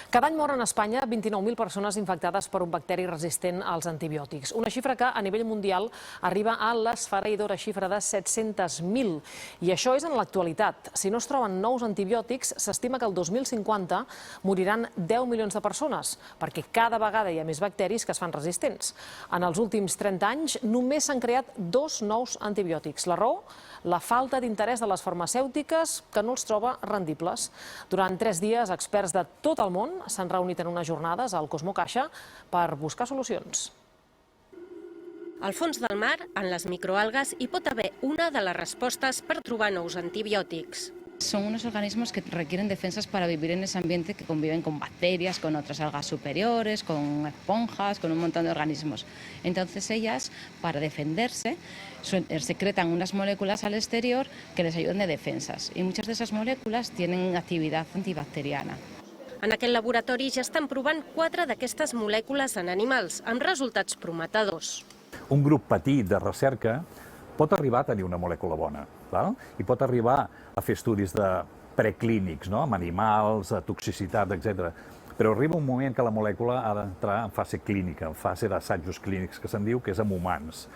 Cada any moren a Espanya 29.000 persones infectades per un bacteri resistent als antibiòtics. Una xifra que a nivell mundial arriba a l'esfereïdora xifra de 700.000. I això és en l'actualitat. Si no es troben nous antibiòtics, s'estima que el 2050 moriran 10 milions de persones, perquè cada vegada hi ha més bacteris que es fan resistents. En els últims 30 anys només s'han creat 2 nous antibiòtics. La raó? La falta d'interès de les farmacèutiques, que no els troba rendibles. Durant 3 dies, experts de tot el món s'han reunit en unes jornades al Cosmocaixa per buscar solucions. Al fons del mar, en les microalgues, hi pot haver una de les respostes per trobar nous antibiòtics. Son unos organismos que requieren defensas para vivir en ese ambiente, que conviven con bacterias, con otras algas superiores, con esponjas, con un montón de organismos. Entonces ellas, para defenderse, secretan unas moléculas al exterior que les ayudan de defensas. Y muchas de esas moléculas tienen actividad antibacteriana. En aquest laboratori ja estan provant 4 d'aquestes molècules en animals, amb resultats prometedors. Un grup petit de recerca pot arribar a tenir una molècula bona, i pot arribar a fer estudis preclínics, amb animals, toxicitat, etc. Però arriba un moment que la molècula ha d'entrar en fase clínica, en fase d'assajos clínics, que se'n diu que és amb humans.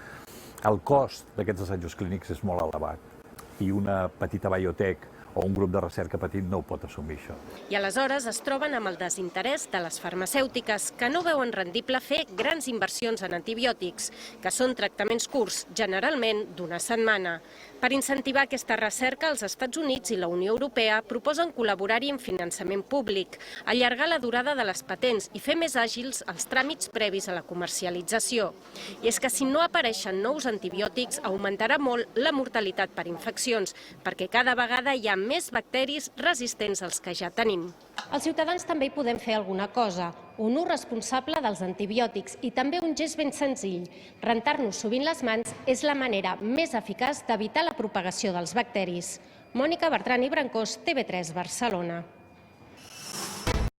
El cost d'aquests assajos clínics és molt elevat i una petita biotec o un grup de recerca petit no ho pot assumir, això. I aleshores es troben amb el desinterès de les farmacèutiques, que no veuen rendible fer grans inversions en antibiòtics, que són tractaments curts, generalment d'una setmana. Per incentivar aquesta recerca, els Estats Units i la Unió Europea proposen col·laborar-hi en finançament públic, allargar la durada de les patents i fer més àgils els tràmits previs a la comercialització. I és que si no apareixen nous antibiòtics, augmentarà molt la mortalitat per infeccions, perquè cada vegada hi ha més bacteris resistents als que ja tenim. Els ciutadans també hi podem fer alguna cosa, un ús responsable dels antibiòtics i també un gest ben senzill. Rentar-nos sovint les mans és la manera més eficaç d'evitar la propagació dels bacteris. Mònica Bertran i Brancós, TV3 Barcelona.